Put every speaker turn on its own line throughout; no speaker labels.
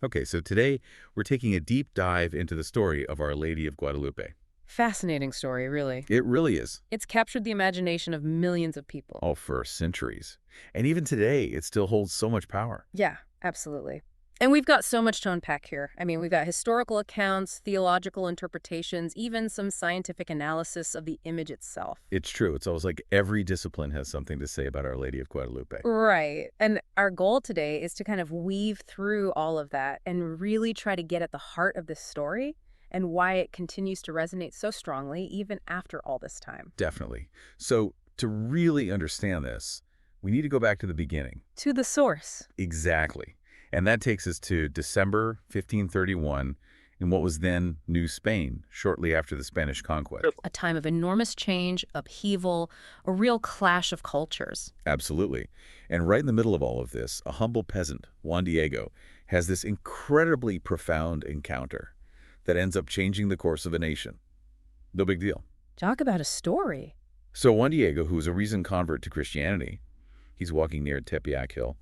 Okay, so today we're taking a deep dive into the story of Our Lady of Guadalupe.
Fascinating story, really.
It really is.
It's captured the imagination of millions of people.
Oh, for centuries. And even today, it still holds so much power.
Yeah, absolutely. And we've got so much to unpack here. I mean, we've got historical accounts, theological interpretations, even some scientific analysis of the image itself.
It's true. It's almost like every discipline has something to say about Our Lady of Guadalupe.
Right. And our goal today is to kind of weave through all of that and really try to get at the heart of this story and why it continues to resonate so strongly even after all this time.
Definitely. So, to really understand this, we need to go back to the beginning.
To the source.
Exactly. And that takes us to December 1531 in what was then New Spain, shortly after the Spanish conquest.
A time of enormous change, upheaval, a real clash of cultures.
Absolutely. And right in the middle of all of this, a humble peasant, Juan Diego, has this incredibly profound encounter that ends up changing the course of a nation. No big deal.
Talk about a story.
So Juan Diego, who is a recent convert to Christianity, he's walking near Tepeyac Hill,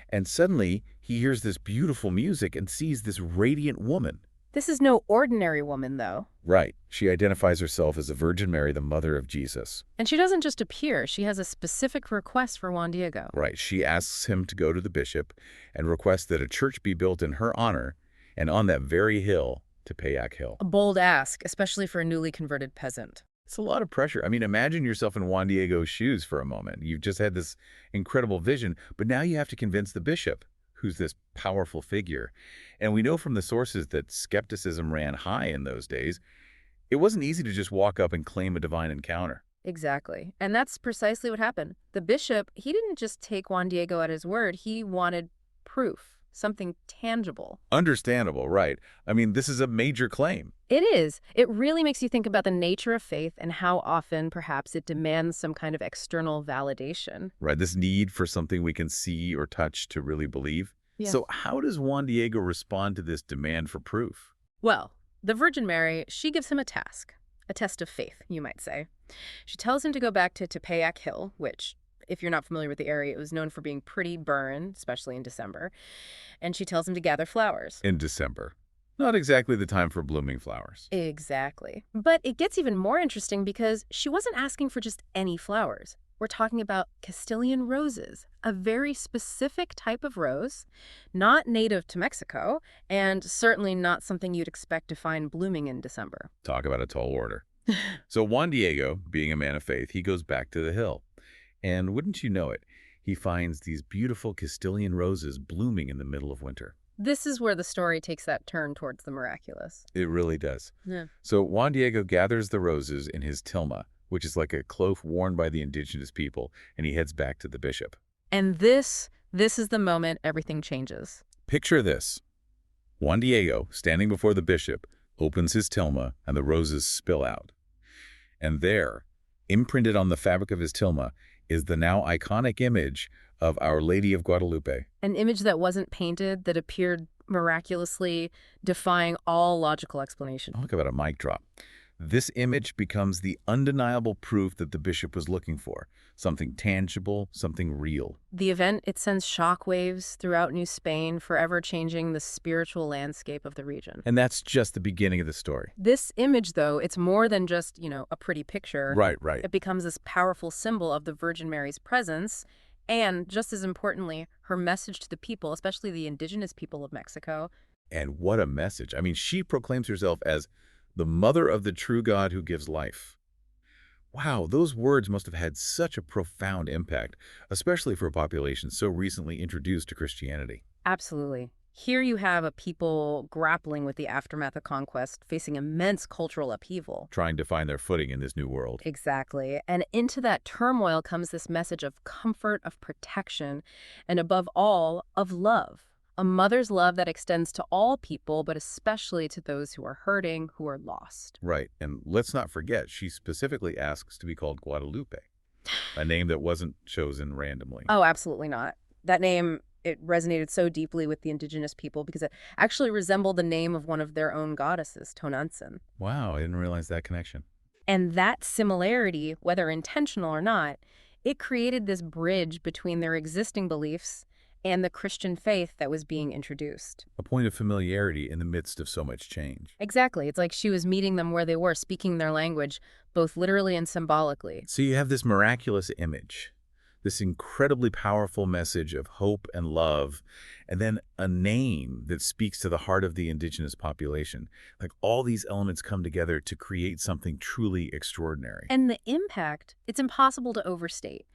and suddenly he hears this beautiful music and sees this radiant woman.
This is no ordinary woman, though.
Right. She identifies herself as the Virgin Mary, the mother of Jesus.
And she doesn't just appear. She has a specific request for Juan Diego.
Right. She asks him to go to the bishop and request that a church be built in her honor and on that very hill, Tepeyac Hill.
A bold ask, especially for a newly converted peasant.
It's a lot of pressure. I mean, imagine yourself in Juan Diego's shoes for a moment. You've just had this incredible vision, but now you have to convince the bishop, who's this powerful figure. And we know from the sources that skepticism ran high in those days. It wasn't easy to just walk up and claim a divine encounter.
Exactly. And that's precisely what happened. The bishop, he didn't just take Juan Diego at his word. He wanted proof, something tangible.
Understandable, right? I mean, this is a major claim.
It is. It really makes you think about the nature of faith and how often, perhaps, it demands some kind of external validation.
Right, this need for something we can see or touch to really believe.
Yeah.
So how does Juan Diego respond to this demand for proof?
Well, the Virgin Mary, she gives him a task, a test of faith, you might say. She tells him to go back to Tepeyac Hill, which, if you're not familiar with the area, it was known for being pretty barren, especially in December. And she tells him to gather flowers.
In December. Not exactly the time for blooming flowers.
Exactly. But it gets even more interesting because she wasn't asking for just any flowers. We're talking about Castilian roses, a very specific type of rose, not native to Mexico, and certainly not something you'd expect to find blooming in December.
Talk about a tall order. So Juan Diego, being a man of faith, he goes back to the hill. And wouldn't you know it, he finds these beautiful Castilian roses blooming in the middle of winter.
This is where the story takes that turn towards the miraculous.
It really does.
Yeah.
So Juan Diego gathers the roses in his tilma, which is like a cloak worn by the indigenous people, and he heads back to the bishop.
And this is the moment everything changes.
Picture this. Juan Diego, standing before the bishop, opens his tilma and the roses spill out. And there, imprinted on the fabric of his tilma, is the now iconic image of Our Lady of Guadalupe.
An image that wasn't painted, that appeared miraculously, defying all logical explanation.
Talk about a mic drop. This image becomes the undeniable proof that the bishop was looking for. Something tangible, something real.
The event, it sends shockwaves throughout New Spain, forever changing the spiritual landscape of the region.
And that's just the beginning of the story.
This image, though, it's more than just, a pretty picture.
Right.
It becomes this powerful symbol of the Virgin Mary's presence, and just as importantly, her message to the people, especially the indigenous people of Mexico.
And what a message. I mean, she proclaims herself as the mother of the true God who gives life. Wow, those words must have had such a profound impact, especially for a population so recently introduced to Christianity.
Absolutely. Here you have a people grappling with the aftermath of conquest, facing immense cultural upheaval.
Trying to find their footing in this new world.
Exactly. And into that turmoil comes this message of comfort, of protection, and above all, of love. A mother's love that extends to all people, but especially to those who are hurting, who are lost.
Right. And let's not forget, she specifically asks to be called Guadalupe, a name that wasn't chosen randomly.
Oh, absolutely not. That name, it resonated so deeply with the indigenous people because it actually resembled the name of one of their own goddesses, Tonantzin.
Wow, I didn't realize that connection.
And that similarity, whether intentional or not, it created this bridge between their existing beliefs and the Christian faith that was being introduced.
A point of familiarity in the midst of so much change.
Exactly. It's like she was meeting them where they were, speaking their language, both literally and symbolically.
So you have this miraculous image, this incredibly powerful message of hope and love, and then a name that speaks to the heart of the indigenous population. Like all these elements come together to create something truly extraordinary.
And the impact, it's impossible to overstate.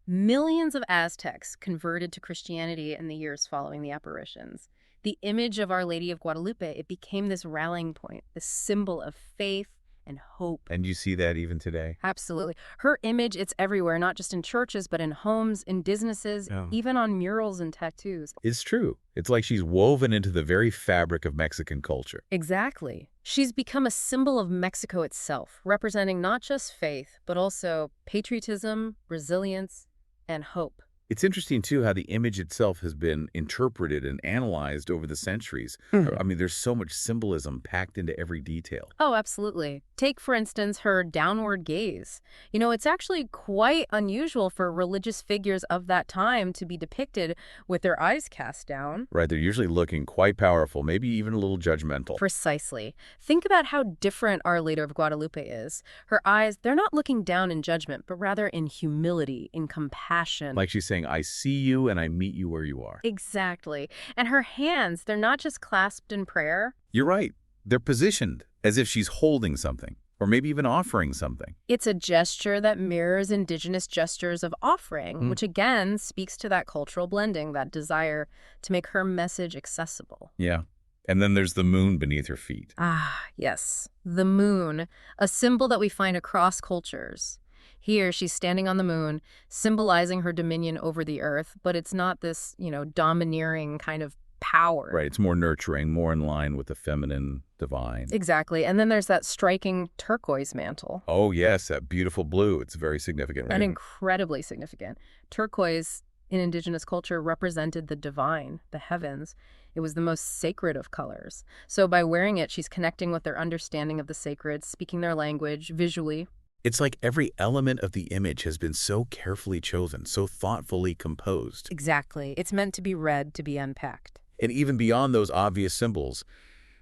Millions of Aztecs converted to Christianity in the years following the apparitions. The image of Our Lady of Guadalupe, it became this rallying point, this symbol of faith and hope.
And you see that even today?
Absolutely. Her image, it's everywhere, not just in churches, but in homes, in businesses,
Yeah.
even on murals and tattoos.
It's true. It's like she's woven into the very fabric of Mexican culture.
Exactly. She's become a symbol of Mexico itself, representing not just faith, but also patriotism, resilience, and hope.
It's interesting, too, how the image itself has been interpreted and analyzed over the centuries.
Mhm.
I mean, there's so much symbolism packed into every detail.
Oh, absolutely. Take, for instance, her downward gaze. It's actually quite unusual for religious figures of that time to be depicted with their eyes cast down.
Right, they're usually looking quite powerful, maybe even a little judgmental.
Precisely. Think about how different Our Lady of Guadalupe is. Her eyes, they're not looking down in judgment, but rather in humility, in compassion.
Like she's saying, I see you and I meet you where you are.
Exactly. And her hands, they're not just clasped in prayer.
You're right. They're positioned as if she's holding something, or maybe even offering something.
It's a gesture that mirrors indigenous gestures of offering, which again speaks to that cultural blending, that desire to make her message accessible.
Yeah. And then there's the moon beneath her feet.
Ah, yes. The moon, a symbol that we find across cultures. Here, she's standing on the moon, symbolizing her dominion over the earth, but it's not this, domineering kind of power.
Right, it's more nurturing, more in line with the feminine, divine.
Exactly. And then there's that striking turquoise mantle.
Oh, yes, that beautiful blue. It's very significant, right?
And incredibly significant. Turquoise in indigenous culture represented the divine, the heavens. It was the most sacred of colors. So by wearing it, she's connecting with their understanding of the sacred, speaking their language visually.
It's like every element of the image has been so carefully chosen, so thoughtfully composed.
Exactly. It's meant to be read, to be unpacked.
And even beyond those obvious symbols,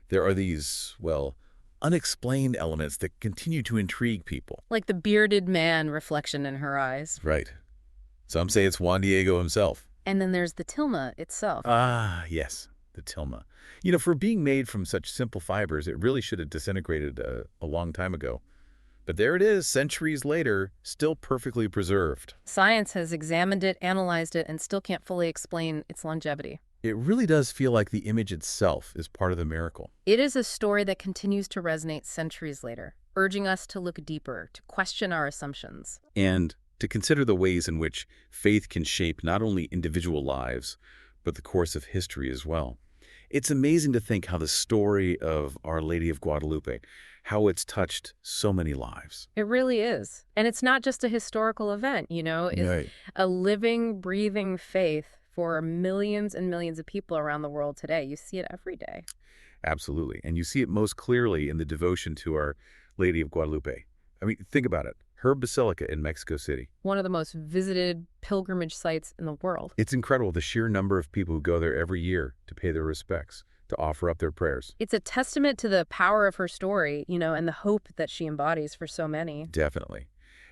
there are these, well, unexplained elements that continue to intrigue people.
Like the bearded man reflection in her eyes.
Right. Some say it's Juan Diego himself.
And then there's the tilma itself.
Ah, yes, the tilma. For being made from such simple fibers, it really should have disintegrated a long time ago. But there it is, centuries later, still perfectly preserved.
Science has examined it, analyzed it, and still can't fully explain its longevity.
It really does feel like the image itself is part of the miracle.
It is a story that continues to resonate centuries later, urging us to look deeper, to question our assumptions.
And to consider the ways in which faith can shape not only individual lives, but the course of history as well. It's amazing to think how the story of Our Lady of Guadalupe, how it's touched so many lives.
It really is. And it's not just a historical event, It's
Right.
a living, breathing faith for millions and millions of people around the world today. You see it every day.
Absolutely. And you see it most clearly in the devotion to Our Lady of Guadalupe. I mean, think about it. Her basilica in Mexico City.
One of the most visited pilgrimage sites in the world.
It's incredible the sheer number of people who go there every year to pay their respects, to offer up their prayers.
It's a testament to the power of her story, and the hope that she embodies for so many.
Definitely.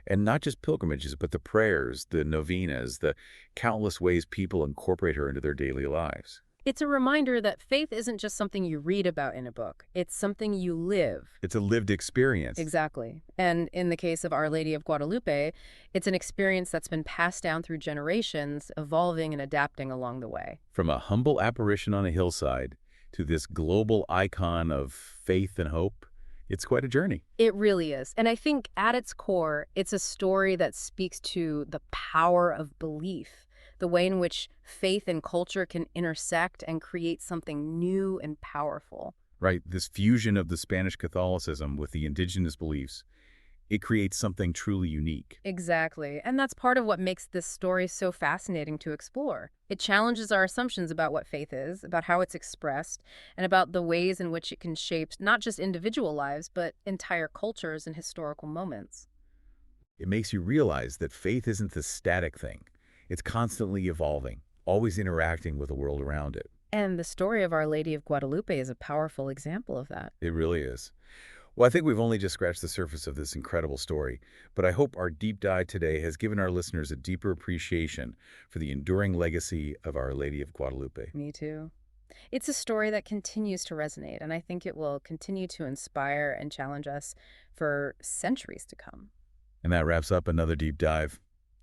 And not just pilgrimages, but the prayers, the novenas, the countless ways people incorporate her into their daily lives.
It's a reminder that faith isn't just something you read about in a book. It's something you live.
It's a lived experience.
Exactly. And in the case of Our Lady of Guadalupe, it's an experience that's been passed down through generations, evolving and adapting along the way.
From a humble apparition on a hillside to this global icon of faith and hope, it's quite a journey.
It really is. And I think at its core, it's a story that speaks to the power of belief, the way in which faith and culture can intersect and create something new and powerful.
Right, this fusion of the Spanish Catholicism with the indigenous beliefs, it creates something truly unique.
Exactly. And that's part of what makes this story so fascinating to explore. It challenges our assumptions about what faith is, about how it's expressed, and about the ways in which it can shape not just individual lives, but entire cultures and historical moments.
It makes you realize that faith isn't this static thing. It's constantly evolving, always interacting with the world around it.
And the story of Our Lady of Guadalupe is a powerful example of that.
It really is. Well, I think we've only just scratched the surface of this incredible story, but I hope our deep dive today has given our listeners a deeper appreciation for the enduring legacy of Our Lady of Guadalupe.
Me too. It's a story that continues to resonate, and I think it will continue to inspire and challenge us for centuries to come.
And that wraps up another deep dive.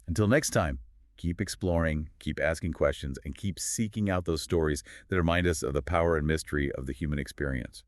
Until next time, keep exploring, keep asking questions, and keep seeking out those stories that remind us of the power and mystery of the human experience.